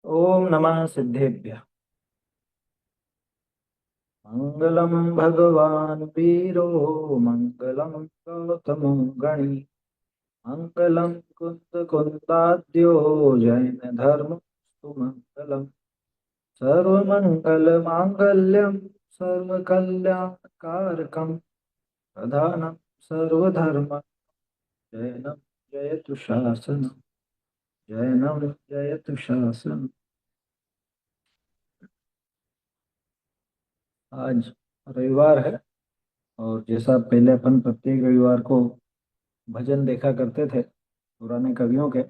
ओम नमः सिद्धेभ्यः। मंगलम भगवान वीरो मंगलम गौतमो गणी मंगलम कुंद कुंदाद्यो जैन धर्म सुमंगलम सर्वमंगल मांगल्यम सर्वकल्याणकारकम प्रधानम सर्वधर्म जैनम जयतु शासनम जैनम जयतु शासनम। आज रविवार है और जैसा पहले अपन प्रत्येक रविवार को भजन देखा करते थे पुराने कवियों के,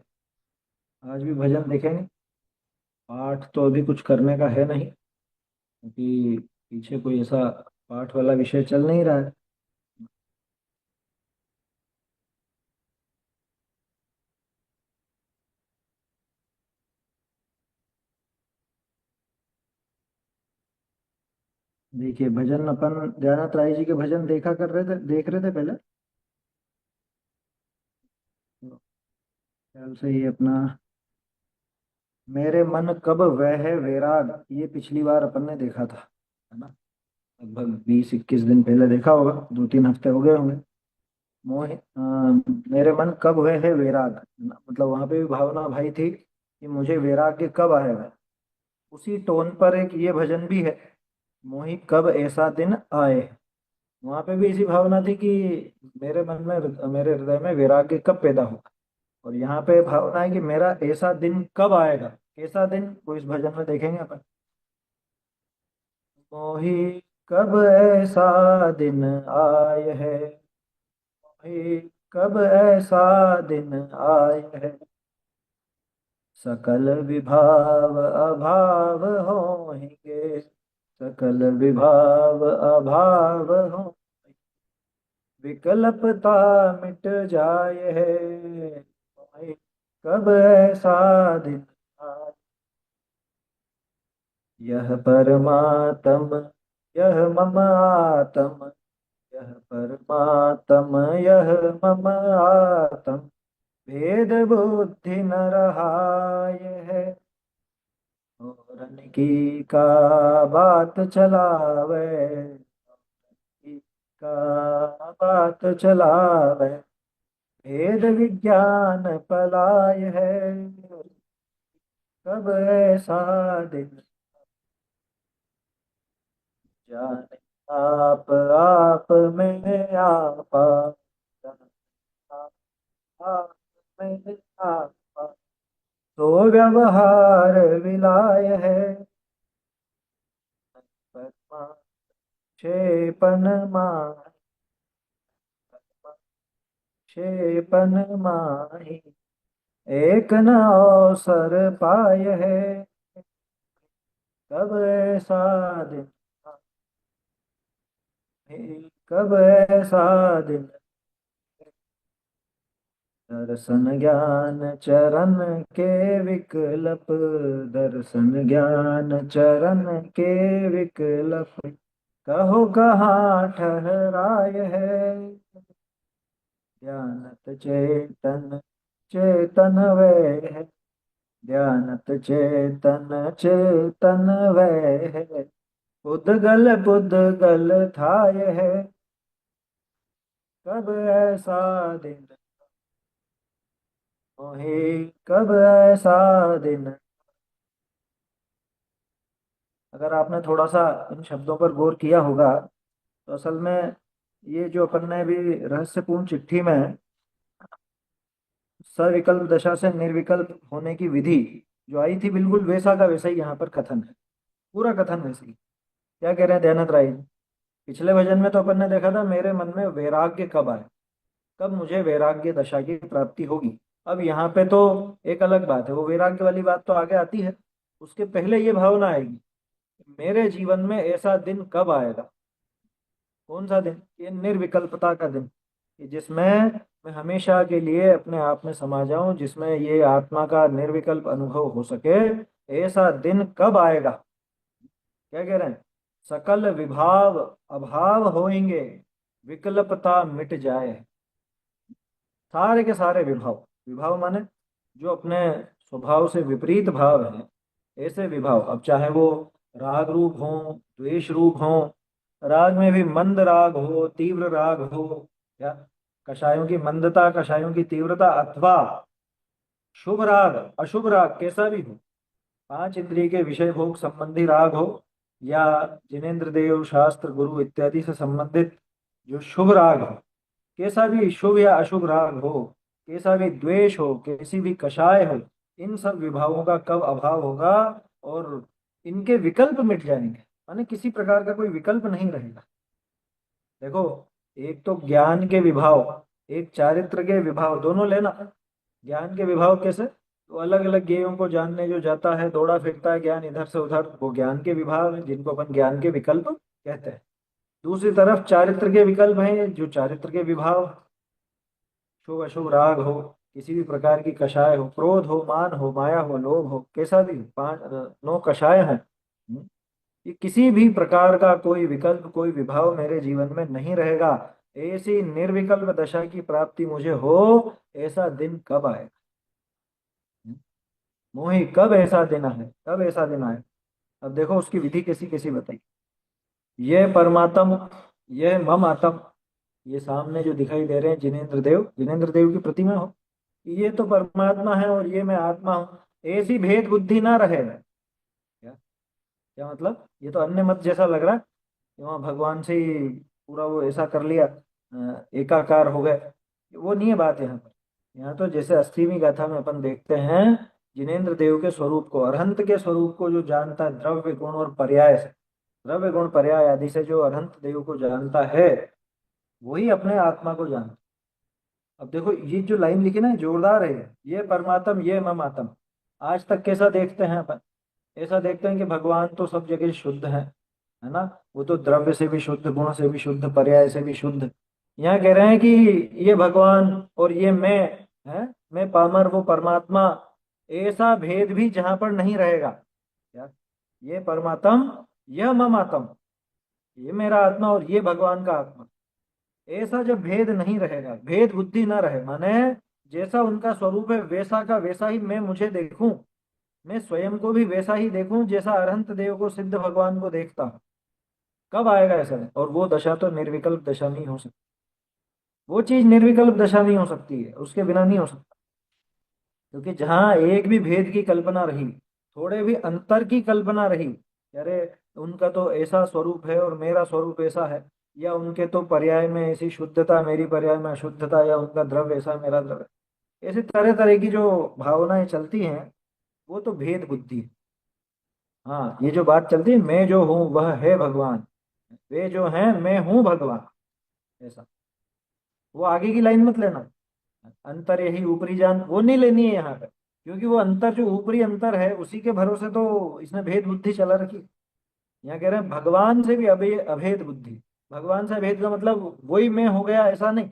आज भी भजन देखेंगे। पाठ तो अभी कुछ करने का है नहीं क्योंकि पीछे कोई ऐसा पाठ वाला विषय चल नहीं रहा है। देखिए, भजन अपन दयानंद राय जी के भजन देखा कर रहे थे, देख रहे थे पहले। तो ख्याल से ये अपना मेरे मन कब वह है वैराग, ये पिछली बार अपन ने देखा था, है ना। लगभग 20-21 दिन पहले देखा होगा, 2-3 हफ्ते हो गए होंगे। मेरे मन कब वह है वैराग, मतलब वहां पे भी भावना भाई थी कि मुझे वैराग्य कब आएगा। उसी टोन पर एक ये भजन भी है, मोहि कब ऐसा दिन आए। वहां पे भी ऐसी भावना थी कि मेरे मन में, मेरे हृदय में वैराग्य कब पैदा होगा। और यहाँ पे भावना है कि मेरा ऐसा दिन कब आएगा। कैसा दिन, वो इस भजन में देखेंगे अपन। मोहि कब ऐसा दिन आए है, मोहि कब ऐसा दिन आए है, सकल विभाव अभाव होंगे, सकल विभाव अभाव हो, विकल्पता मिट जाए है, कब ऐसा दिन आए। यह परमात्म यह मम आत्म, यह परमात्म यह मम आत्म, भेद बुद्धि न रहाय है, औरन की का बात चलावे, की का बात चलावे, भेद विज्ञान पलाय है, कब ऐसा दिन जाने आप में आपा, जाने आप में आपा, तो व्यवहार विलाय है, परमा क्षेपन माहि, क्षेपन माहि, एक न अवसर पाय है, कब ऐसा दिन आए, कब ऐसा दिन। दर्शन ज्ञान चरण के विकल्प, दर्शन ज्ञान चरण के विकल्प, कहो कहाँ ठहराय है, ध्यानत चेतन चेतन वै है, ध्यानत चेतन चेतन वै है, बुद्ध गल थाय है, कब ऐसा दिन मोहे, कब ऐसा दिन। अगर आपने थोड़ा सा इन शब्दों पर गौर किया होगा तो असल में ये जो अपन ने भी रहस्यपूर्ण चिट्ठी में सविकल्प दशा से निर्विकल्प होने की विधि जो आई थी, बिल्कुल वैसा का वैसा ही यहाँ पर कथन है। पूरा कथन वैसे ही। क्या कह रहे हैं दयानंद राय जी? पिछले भजन में तो अपन ने देखा था मेरे मन में वैराग्य कब आए, कब मुझे वैराग्य दशा की प्राप्ति होगी। अब यहाँ पे तो एक अलग बात है, वो वैराग्य वाली बात तो आगे आती है। उसके पहले ये भावना आएगी, मेरे जीवन में ऐसा दिन कब आएगा। कौन सा दिन? ये निर्विकल्पता का दिन, कि जिसमें मैं हमेशा के लिए अपने आप में समा जाऊं, जिसमें ये आत्मा का निर्विकल्प अनुभव हो सके। ऐसा दिन कब आएगा? क्या कह रहे हैं? सकल विभाव अभाव होएंगे, विकल्पता मिट जाए। सारे के सारे विभाव, विभाव माने जो अपने स्वभाव से विपरीत भाव है, ऐसे विभाव, अब चाहे वो राग रूप हो, द्वेष रूप हो, राग में भी मंद राग हो, तीव्र राग हो, या कषायों की मंदता, कषायों की तीव्रता, अथवा शुभ राग, अशुभ राग, कैसा भी हो, पांच इंद्रिय के विषय भोग संबंधी राग हो, या जिनेन्द्र देव, शास्त्र, गुरु इत्यादि से संबंधित जो शुभ राग हो, कैसा भी शुभ या अशुभ राग हो, कैसा भी द्वेष हो, कैसी भी कषाय हो, इन सब विभागों का कब अभाव होगा और इनके विकल्प मिट जाएंगे, माने किसी प्रकार का कोई विकल्प नहीं रहेगा। देखो, एक तो ज्ञान के विभाव, एक चारित्र के विभाव, दोनों लेना। ज्ञान के विभाव कैसे, तो अलग अलग ज्ञेयों को जानने जो जाता है, दौड़ा फिरता है ज्ञान इधर से उधर, वो ज्ञान के विभाव है जिनको अपन ज्ञान के विकल्प कहते हैं। दूसरी तरफ चारित्र के विकल्प हैं, जो चारित्र के विभाव, शुभ अशुभ राग हो, किसी भी प्रकार की कषाय हो, क्रोध हो, मान हो, माया हो, लोभ हो, कैसा भी हो, पांच नौ कषाय हैं। ये किसी भी प्रकार का कोई विकल्प, कोई विभाव मेरे जीवन में नहीं रहेगा। ऐसी निर्विकल्प दशा की प्राप्ति मुझे हो, ऐसा दिन कब आएगा? हम्म, मोही कब ऐसा दिन है, कब ऐसा दिन आए? अब देखो उसकी विधि कैसी कैसी बताई। ये परमात्म, ये मम आत्म, ये सामने जो दिखाई दे रहे हैं जिनेन्द्र देव, जिनेन्द्र देव की प्रतिमा हो, ये तो परमात्मा है और ये मैं आत्मा हूँ, ऐसी भेद बुद्धि ना रहे। क्या, क्या मतलब, ये तो अन्य मत जैसा लग रहा है कि वहाँ भगवान से ही पूरा वो ऐसा कर लिया, एकाकार हो गए। वो नहीं है बात यहाँ पर। यहाँ तो जैसे 80वीं गाथा में अपन देखते हैं, जिनेन्द्र देव के स्वरूप को, अरहंत के स्वरूप को जो जानता है द्रव्य गुण और पर्याय से, द्रव्य गुण पर्याय आदि से जो अरहंत देव को जानता है, वही अपने आत्मा को जानता है। अब देखो ये जो लाइन लिखी ना, जोरदार है, ये परमात्म ये मम आत्म। आज तक कैसा देखते हैं अपन? ऐसा देखते हैं कि भगवान तो सब जगह शुद्ध है ना, वो तो द्रव्य से भी शुद्ध, गुण से भी शुद्ध, पर्याय से भी शुद्ध। यहाँ कह रहे हैं कि ये भगवान और ये मैं, है, मैं पामर वो परमात्मा, ऐसा भेद भी जहां पर नहीं रहेगा। क्या, ये परमात्म, यह मम आत्म, ये मेरा आत्मा और ये भगवान का आत्मा, ऐसा जब भेद नहीं रहेगा, भेद बुद्धि ना रहे, माने जैसा उनका स्वरूप है वैसा का वैसा ही मैं मुझे देखूं, मैं स्वयं को भी वैसा ही देखूं जैसा अरहंत देव को, सिद्ध भगवान को देखता हूं। कब आएगा ऐसा दिन? और वो दशा तो निर्विकल्प दशा नहीं हो सकती। वो चीज निर्विकल्प दशा नहीं हो सकती है, उसके बिना नहीं हो सकता। क्योंकि जहां एक भी भेद की कल्पना रही, थोड़े भी अंतर की कल्पना रही, अरे उनका तो ऐसा स्वरूप है और मेरा स्वरूप ऐसा है, या उनके तो पर्याय में ऐसी शुद्धता, मेरी पर्याय में अशुद्धता, या उनका द्रव्य ऐसा, मेरा द्रव्य, ऐसे तरह तरह की जो भावनाएं चलती हैं, वो तो भेद बुद्धि है। हाँ, ये जो बात चलती है, मैं जो हूँ वह है भगवान, वे जो हैं मैं हूँ भगवान, ऐसा, वो आगे की लाइन मत लेना, अंतर यही ऊपरी जान, वो नहीं लेनी है यहाँ पे। क्योंकि वो अंतर जो ऊपरी अंतर है, उसी के भरोसे तो इसने भेद बुद्धि चला रखी है। यहाँ कह रहे हैं भगवान से भी अभेद बुद्धि। भगवान से भेद का मतलब वही मैं हो गया ऐसा नहीं,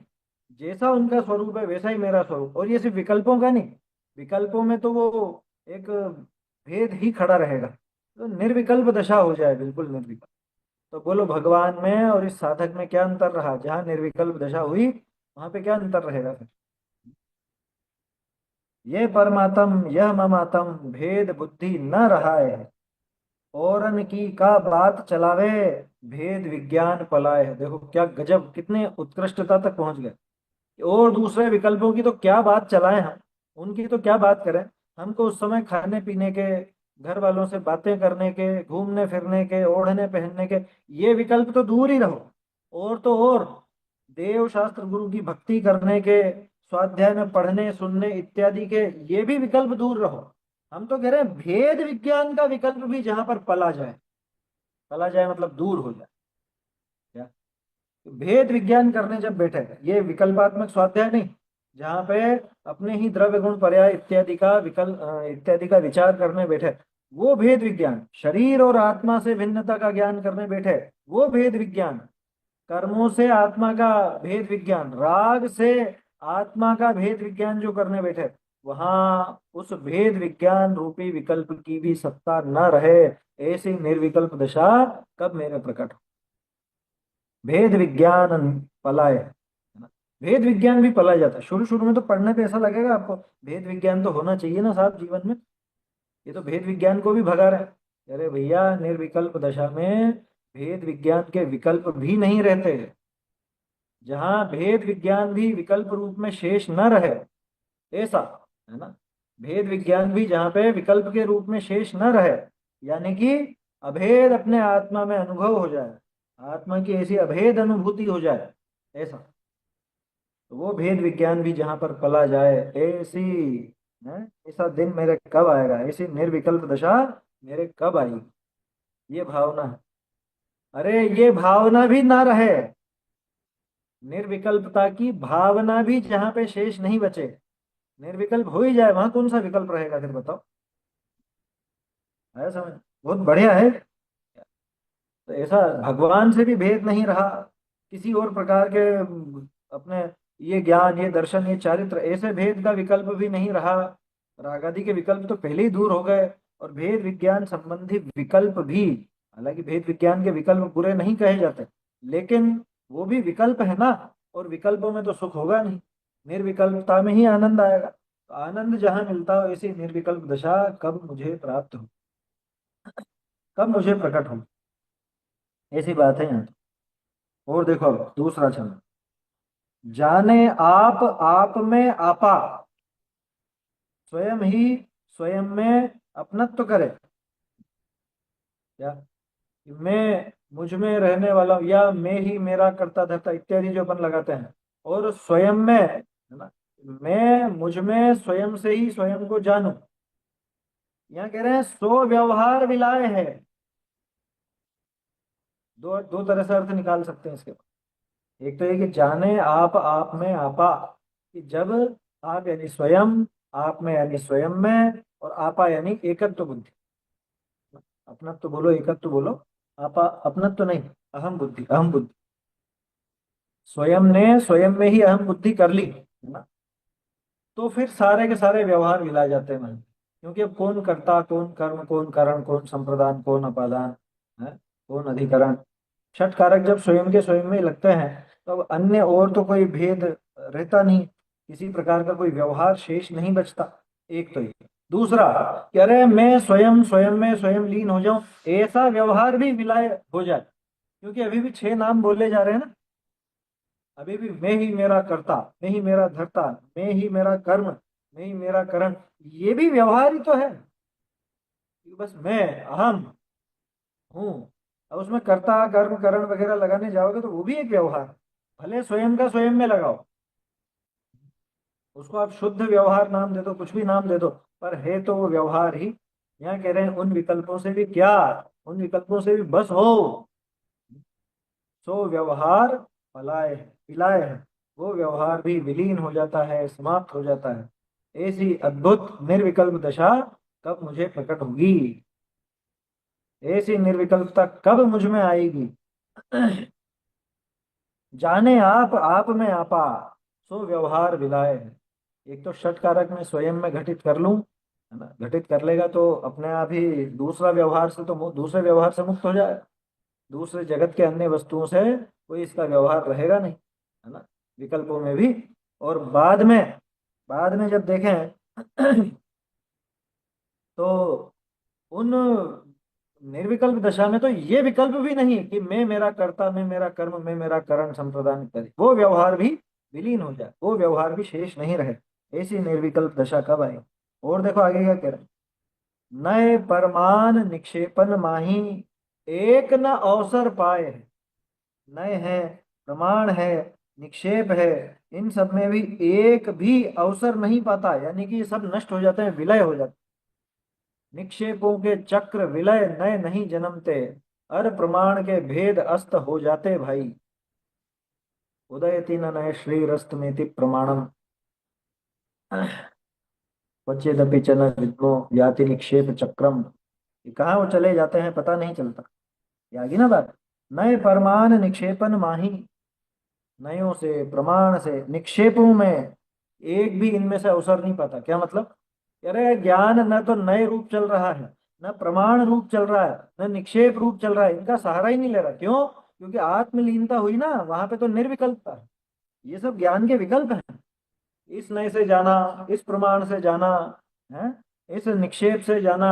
जैसा उनका स्वरूप है वैसा ही मेरा स्वरूप। और ये सिर्फ विकल्पों का नहीं, विकल्पों में तो वो एक भेद ही खड़ा रहेगा, तो निर्विकल्प दशा हो जाए, बिल्कुल निर्विकल्प। तो बोलो भगवान में और इस साधक में क्या अंतर रहा? जहाँ निर्विकल्प दशा हुई, वहां पे क्या अंतर रहेगा फिर? ये परमात्म यह ममात्म, भेद बुद्धि न रहा है, औरन की का बात चलावे, भेद विज्ञान पलाए है। देखो क्या गजब, कितने उत्कृष्टता तक पहुंच गए। और दूसरे विकल्पों की तो क्या बात चलाएं हम, उनकी तो क्या बात करें। हमको उस समय खाने पीने के, घर वालों से बातें करने के, घूमने फिरने के, ओढ़ने पहनने के, ये विकल्प तो दूर ही रहो। और तो और देव शास्त्र गुरु की भक्ति करने के, स्वाध्याय में पढ़ने सुनने इत्यादि के, ये भी विकल्प दूर रहो। हम तो कह रहे हैं भेद विज्ञान का विकल्प भी जहां पर पला जाए, पला जाए मतलब दूर हो जाए। क्या, तो भेद विज्ञान करने जब बैठे, ये विकल्पात्मक स्वाध्याय नहीं, जहाँ पे अपने ही द्रव्य गुण पर्याय इत्यादि का इत्यादि का विचार करने बैठे, वो भेद विज्ञान। शरीर और आत्मा से भिन्नता का ज्ञान करने बैठे, वो भेद विज्ञान। कर्मों से आत्मा का भेद विज्ञान, राग से आत्मा का भेद विज्ञान जो करने बैठे, वहां उस भेद विज्ञान रूपी विकल्प की भी सत्ता न रहे, ऐसी निर्विकल्प दशा कब मेरे प्रकट हो? भेद विज्ञान पलाय, है ना? भेद विज्ञान भी पला जाता है। शुरू शुरू में तो पढ़ने पे ऐसा लगेगा आपको, भेद विज्ञान तो होना चाहिए ना साहब जीवन में, ये तो भेद विज्ञान को भी भगा रहे हैं। अरे भैया, निर्विकल्प दशा में भेद विज्ञान के विकल्प भी नहीं रहते। जहां भेद विज्ञान भी विकल्प रूप में शेष न रहे, ऐसा है ना। भेद विज्ञान भी जहाँ पे विकल्प के रूप में शेष न रहे, यानी कि अभेद अपने आत्मा में अनुभव हो जाए, आत्मा की ऐसी अभेद अनुभूति हो जाए, ऐसा। तो वो भेद विज्ञान भी जहाँ पर पला जाए, ऐसी है, ऐसा दिन मेरे कब आएगा, ऐसी निर्विकल्प दशा मेरे कब आएगी, ये भावना है। अरे ये भावना भी ना रहे, निर्विकल्पता की भावना भी जहाँ पे शेष नहीं बचे, निर्विकल्प हो ही जाए, वहां कौन सा विकल्प रहेगा फिर बताओ। है समझ, बहुत बढ़िया है। तो ऐसा भगवान से भी भेद नहीं रहा, किसी और प्रकार के अपने ये ज्ञान, ये दर्शन, ये चारित्र, ऐसे भेद का विकल्प भी नहीं रहा। राग आदि के विकल्प तो पहले ही दूर हो गए। और भेद विज्ञान संबंधी विकल्प भी, हालांकि भेद विज्ञान के विकल्प बुरे नहीं कहे जाते, लेकिन वो भी विकल्प है ना। और विकल्पों में तो सुख होगा नहीं, निर्विकल्पता में ही आनंद आएगा। तो आनंद जहां मिलता हो, ऐसी निर्विकल्प दशा कब मुझे प्राप्त हो, कब मुझे प्रकट हो, ऐसी बात है यहाँ। और देखो अब दूसरा छंद, जाने आप में आपा, स्वयं ही स्वयं में अपनत्व करे। क्या, मैं मुझ में रहने वाला हूँ, या मैं ही मेरा करता धरता इत्यादि जो अपन लगाते हैं, और स्वयं में, है ना, मैं मुझ में स्वयं से ही स्वयं को जानूं। यहाँ कह रहे हैं सो व्यवहार विलाय है। दो दो तरह से अर्थ निकाल सकते हैं इसके। एक तो ये कि जाने आप में आपा, कि जब आप यानी स्वयं, आप में यानी स्वयं में, और आपा यानी एकत्व बुद्धि। अपनत्व बोलो, एकत्व बोलो, आपा अपनत्व नहीं, अहम बुद्धि, अहम बुद्धि। स्वयं ने स्वयं में ही अहम बुद्धि कर ली, है ना। तो फिर सारे के सारे व्यवहार मिला जाते हैं मन, क्योंकि अब कौन कर्ता, कौन कर्म, कौन कारण, कौन संप्रदान, कौन अपादान, है, कौन अधिकरण। छठ कारक जब स्वयं के स्वयं में लगते हैं, तो अब अन्य और तो कोई भेद रहता नहीं, किसी प्रकार का कोई व्यवहार शेष नहीं बचता। एक तो ये। दूसरा, कि अरे मैं स्वयं स्वयं में स्वयं लीन हो जाऊं, ऐसा व्यवहार भी विलय हो जाए। क्योंकि अभी भी छह नाम बोले जा रहे हैं ना, अभी भी मैं ही मेरा कर्ता, मैं ही मेरा धर्ता, मैं ही मेरा कर्म, मैं ही मेरा करण, ये भी व्यवहार ही तो है। कि बस मैं अहम हूँ। अब उसमें कर्ता कर्म करण वगैरह लगाने जाओगे तो वो भी एक व्यवहार, भले स्वयं का स्वयं में लगाओ, उसको आप शुद्ध व्यवहार नाम दे दो, कुछ भी नाम दे दो, पर है तो वो व्यवहार ही। यहाँ कह रहे हैं उन विकल्पों से भी क्या, उन विकल्पों से भी बस हो, सो व्यवहार पलाय है, विलाय है। वो व्यवहार भी विलीन हो जाता है, समाप्त हो जाता है। ऐसी अद्भुत निर्विकल्प दशा कब मुझे प्रकट होगी, ऐसी निर्विकल्पता कब मुझ में आएगी। जाने आप में आपा, सो व्यवहार विलाय है। एक तो षट कारक में स्वयं में घटित कर लूं, है ना, घटित कर लेगा तो अपने आप ही दूसरा व्यवहार से तो दूसरे व्यवहार से मुक्त हो जाए, दूसरे जगत के अन्य वस्तुओं से कोई इसका व्यवहार रहेगा नहीं, है ना, विकल्पों में भी। और बाद में जब देखें तो उन निर्विकल्प दशा में तो ये विकल्प भी नहीं कि मैं मेरा कर्ता, मैं मेरा कर्म, मैं मेरा करण संप्रदान इत्यादि, वो व्यवहार भी विलीन हो जाए, वो व्यवहार भी शेष नहीं रहे। ऐसी निर्विकल्प दशा कब आए। और देखो आगे क्या कह रहे हैं, नए परमान निक्षेपन माही, एक न अवसर पाए। नए है, प्रमाण है, निक्षेप है, इन सब में भी एक भी अवसर नहीं पाता, यानी कि ये सब नष्ट हो जाते हैं, विलय हो जाते हैं। निक्षेपों के चक्र विलय नए नहीं जन्मते, अर प्रमाण के भेद अस्त हो जाते भाई। उदयति न नए श्रीरस्तमेति प्रमाणम, क्वचिदपि च न विद्मो याति निक्षेप चक्रम। ये कहाँ वो चले जाते हैं पता नहीं चलता। ये आगे ना बात, नए परमान निक्षेपन माही, नयों से, प्रमाण से, निक्षेपों में एक भी इनमें से अवसर नहीं पाता। क्या मतलब, अरे ज्ञान न तो नए रूप चल रहा है, न प्रमाण रूप चल रहा है, न निक्षेप रूप चल रहा है, इनका सहारा ही नहीं ले रहा। क्यों, क्योंकि आत्मलीनता हुई ना, वहां पे तो निर्विकल्पता है। ये सब ज्ञान के विकल्प हैं, इस नए से जाना, इस प्रमाण से जाना, है, इस निक्षेप से जाना,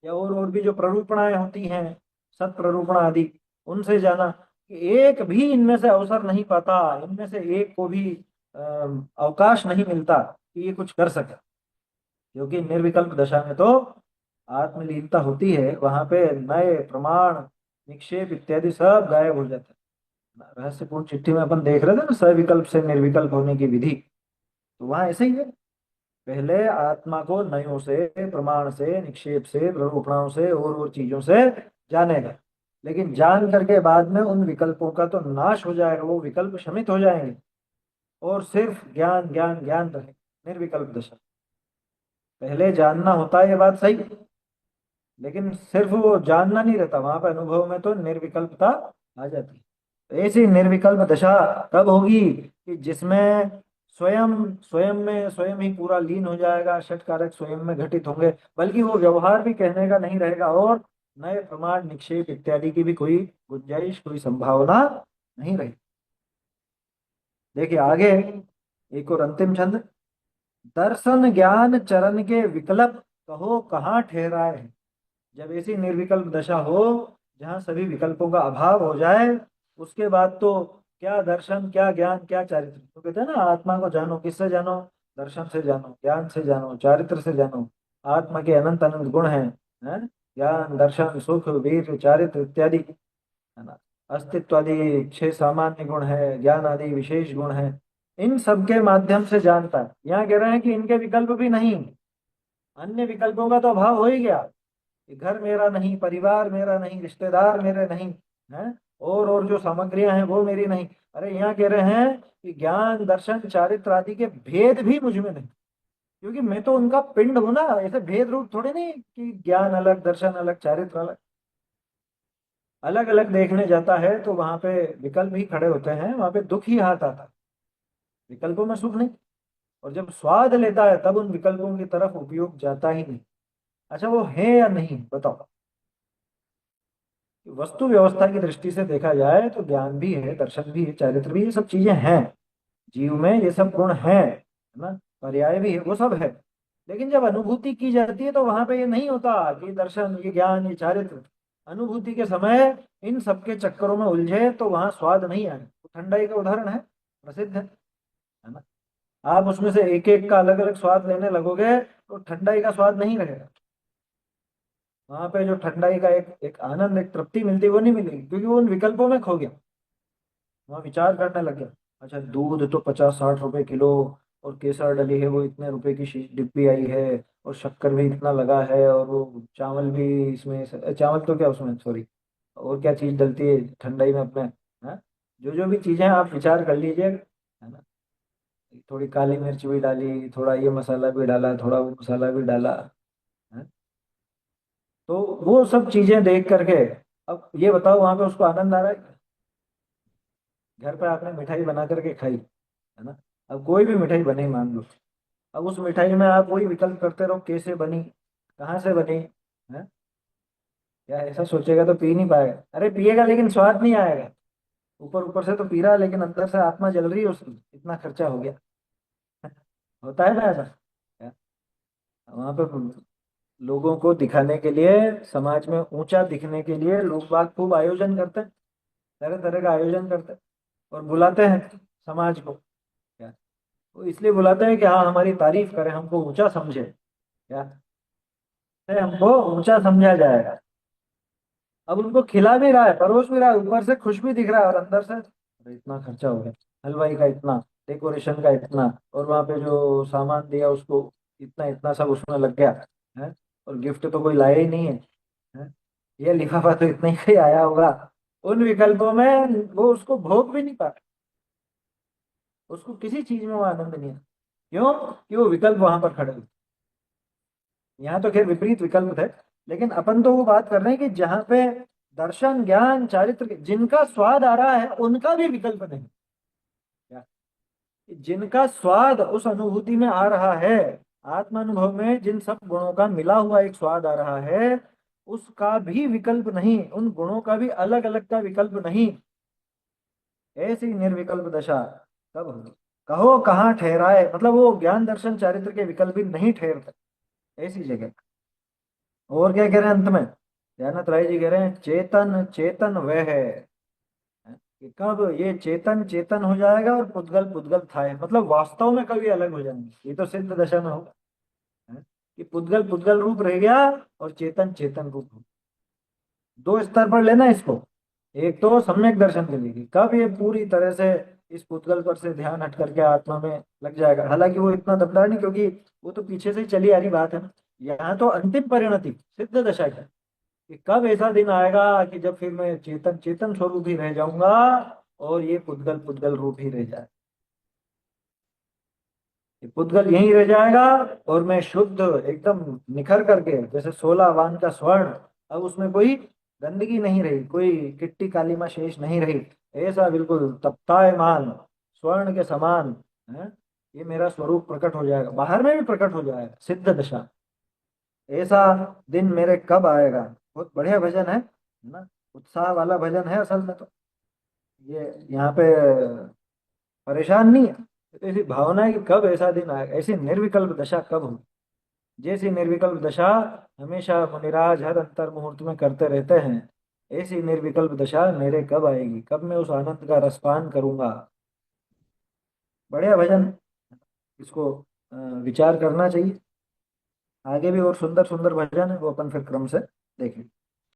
या और भी जो प्ररूपणाएं होती हैं, सत प्ररूपणा आदि, उनसे जाना, कि एक भी इनमें से अवसर नहीं पाता, इनमें से एक को भी अवकाश नहीं मिलता कि ये कुछ कर सके। क्योंकि निर्विकल्प दशा में तो आत्मलीनता होती है, वहां पे नए प्रमाण, निक्षेप इत्यादि सब गायब हो जाते हैं। रहस्यपूर्ण चिट्ठी में अपन देख रहे थे ना, सविकल्प से निर्विकल्प होने की विधि, तो वहां ऐसे ही है। पहले आत्मा को नयों से, प्रमाण से, निक्षेप से, प्ररूपणाओं से और चीजों से जानेगा। लेकिन जान करके बाद में उन विकल्पों का तो नाश हो जाएगा, वो विकल्प शमित हो जाएंगे, और सिर्फ ज्ञान ज्ञान ज्ञान रहे, निर्विकल्प दशा। पहले जानना होता है, ये बात सही, लेकिन सिर्फ वो जानना नहीं रहता, वहां पर अनुभव में तो निर्विकल्पता आ जाती है। तो ऐसी निर्विकल्प दशा कब होगी कि जिसमें स्वयं स्वयं में स्वयं ही पूरा लीन हो जाएगा, षट कारक स्वयं में घटित होंगे, बल्कि वो व्यवहार भी कहने का नहीं रहेगा, और नए प्रमाण, निक्षेप इत्यादि की भी कोई गुंजाइश, कोई संभावना नहीं रहेगी। देखिए आगे एक और अंतिम छंद। दर्शन ज्ञान चरण के विकल्प, कहो कहाँ ठहराए है। जब ऐसी निर्विकल्प दशा हो, जहाँ सभी विकल्पों का अभाव हो जाए, उसके बाद तो क्या दर्शन, क्या ज्ञान, क्या चारित्र। तो कहते हैं ना, आत्मा को जानो, किससे जानो? दर्शन से जानो, ज्ञान से जानो, चारित्र से जानो। आत्मा के अनंत अनंत गुण हैं? ज्ञान, दर्शन, सुख, वीर, चारित्र इत्यादि, है ना। अस्तित्व आदि 6 सामान्य गुण है, ज्ञान आदि विशेष गुण है। इन सब के माध्यम से जानता है। यहाँ कह रहे हैं कि इनके विकल्प भी नहीं, अन्य विकल्पों का तो अभाव हो ही गया, कि घर मेरा नहीं, परिवार मेरा नहीं, रिश्तेदार मेरे नहीं, है, और जो सामग्रियां हैं वो मेरी नहीं। अरे यहाँ कह रहे हैं कि ज्ञान, दर्शन, चारित्र आदि के भेद भी मुझ में नहीं, क्योंकि मैं तो उनका पिंड हूं ना। ऐसे भेद रूप थोड़े नहीं कि ज्ञान अलग, दर्शन अलग, चारित्र अलग। अलग अलग देखने जाता है तो वहां पे विकल्प ही खड़े होते हैं, वहां पे दुख ही हाथ आता है, विकल्पों में सुख नहीं। और जब स्वाद लेता है तब उन विकल्पों की तरफ उपयोग जाता ही नहीं। अच्छा, वो है या नहीं बताओ? वस्तु व्यवस्था की दृष्टि से देखा जाए तो ज्ञान भी है, दर्शन भी है, चारित्र भी, ये सब चीजें हैं, जीव में ये सब गुण हैं, है ना। पर्याय भी है, वो सब है। लेकिन जब अनुभूति की जाती है तो वहां पे ये नहीं होता कि दर्शन, ये ज्ञान, ये चारित्र। अनुभूति के समय इन सबके चक्करों में उलझे तो वहां स्वाद नहीं आए। तो ठंडाई का उदाहरण है, प्रसिद्ध है ना। आप उसमें से एक एक का अलग अलग स्वाद लेने लगोगे तो ठंडाई का स्वाद नहीं रहेगा। वहां पे जो ठंडाई का एक एक आनंद, एक तृप्ति मिलती है, वो नहीं मिलेगी, क्योंकि वो उन विकल्पों में खो गया। वहां विचार करने लग गया, अच्छा दूध तो 50-60 रुपए किलो, और केसर डली है वो इतने रुपए की डिब्बी आई है, और शक्कर भी इतना लगा है, और वो चावल भी इसमें, चावल तो क्या उसमें, सॉरी, और क्या चीज डलती है ठंडाई में अपने, हाँ? जो जो भी चीजें आप विचार कर लीजिए, है ना। थोड़ी काली मिर्च भी डाली, थोड़ा ये मसाला भी डाला, थोड़ा वो मसाला भी डाला, है? तो वो सब चीजें देख करके, अब ये बताओ वहां पे उसको आनंद आ रहा है? घर पे आपने मिठाई बना करके खाई, है ना। अब कोई भी मिठाई बनी मान लो, अब उस मिठाई में आप वही विकल्प करते रहो, कैसे बनी, कहाँ से बनी, है? या ऐसा सोचेगा तो पी नहीं पाएगा? अरे पिएगा लेकिन स्वाद नहीं आएगा। ऊपर ऊपर से तो पी रहा है, लेकिन अंदर से आत्मा जल रही है उसकी, इतना खर्चा हो गया। होता है ना ऐसा? वहां पे लोगों को दिखाने के लिए, समाज में ऊंचा दिखने के लिए लोग बाग खूब आयोजन करते हैं, तरह तरह का आयोजन करते हैं, और बुलाते हैं समाज को, क्या, वो इसलिए बुलाते हैं कि हाँ हमारी तारीफ करें, हमको ऊंचा समझे, क्या, से हमको ऊंचा समझा जाएगा। अब उनको खिला भी रहा है, परोस भी रहा है, ऊपर से खुश भी दिख रहा है, और अंदर से अरे इतना खर्चा हो गया, हलवाई का इतना, डेकोरेशन का इतना, और वहां पे जो सामान दिया उसको इतना इतना सब उसमें लग गया, है। और गिफ्ट तो कोई लाया ही नहीं है? ये लिफाफा तो इतना ही आया होगा। उन विकल्पों में वो उसको भोग भी नहीं पा रहा, उसको किसी चीज में वो आनंद नहीं है। क्यों? कि वो विकल्प वहां पर खड़े हुए। यहाँ तो खैर विपरीत विकल्प थे, लेकिन अपन तो वो बात कर रहे हैं कि जहाँ पे दर्शन, ज्ञान, चारित्र जिनका स्वाद आ रहा है, उनका भी विकल्प नहीं। क्या? जिनका स्वाद उस अनुभूति में आ रहा है, आत्मानुभव में जिन सब गुणों का मिला हुआ एक स्वाद आ रहा है, उसका भी विकल्प नहीं, उन गुणों का भी अलग अलग का विकल्प नहीं। ऐसी निर्विकल्प दशा कब होगी? कहो कहाँ ठहराए, मतलब वो ज्ञान, दर्शन, चारित्र के विकल्प भी नहीं ठहरते ऐसी जगह। और क्या कह रहे हैं अंत में, दयानंद राय जी कह रहे हैं चेतन चेतन वह है। कि कब ये चेतन चेतन हो जाएगा और पुद्गल पुद्गल था है, मतलब वास्तव में कभी अलग हो जाएंगे, ये तो सिद्ध दशा में होगा। है? कि पुद्गल पुद्गल रूप रह गया और चेतन चेतन रूप हो। दो स्तर पर लेना इसको। एक तो सम्यक दर्शन के लिए कब ये पूरी तरह से इस पुद्गल पर से ध्यान हट करके आत्मा में लग जाएगा, हालांकि वो इतना दमदार नहीं, क्योंकि वो तो पीछे से ही चली आ रही बात है ना। यहाँ तो अंतिम परिणति सिद्ध दशा का, कि कब ऐसा दिन आएगा कि जब फिर मैं चेतन चेतन स्वरूप ही रह जाऊंगा और ये पुद्गल पुद्गल रूप ही रह जाए। ये पुद्गल यहीं रह जाएगा और मैं शुद्ध एकदम निखर करके जैसे 16 वान का स्वर्ण, अब उसमें कोई गंदगी नहीं रही, कोई किट्टी कालीमा शेष नहीं रही, ऐसा बिल्कुल तप्तायमान स्वर्ण के समान है, ये मेरा स्वरूप प्रकट हो जाएगा, बाहर में भी प्रकट हो जाएगा सिद्ध दशा। ऐसा दिन मेरे कब आएगा। बहुत बढ़िया भजन है ना, उत्साह वाला भजन है असल में तो। ये यहाँ पे परेशान नहीं है, तो ऐसी भावना है कि कब ऐसा दिन आएगा, ऐसी निर्विकल्प दशा कब होगी। जैसी निर्विकल्प दशा हमेशा मुनिराज हर अंतर मुहूर्त में करते रहते हैं, ऐसी निर्विकल्प दशा मेरे कब आएगी, कब मैं उस आनंद का रसपान करूंगा। बढ़िया भजन है। इसको विचार करना चाहिए। आगे भी और सुंदर सुंदर भजन है, वो अपन फिर क्रम से देखें।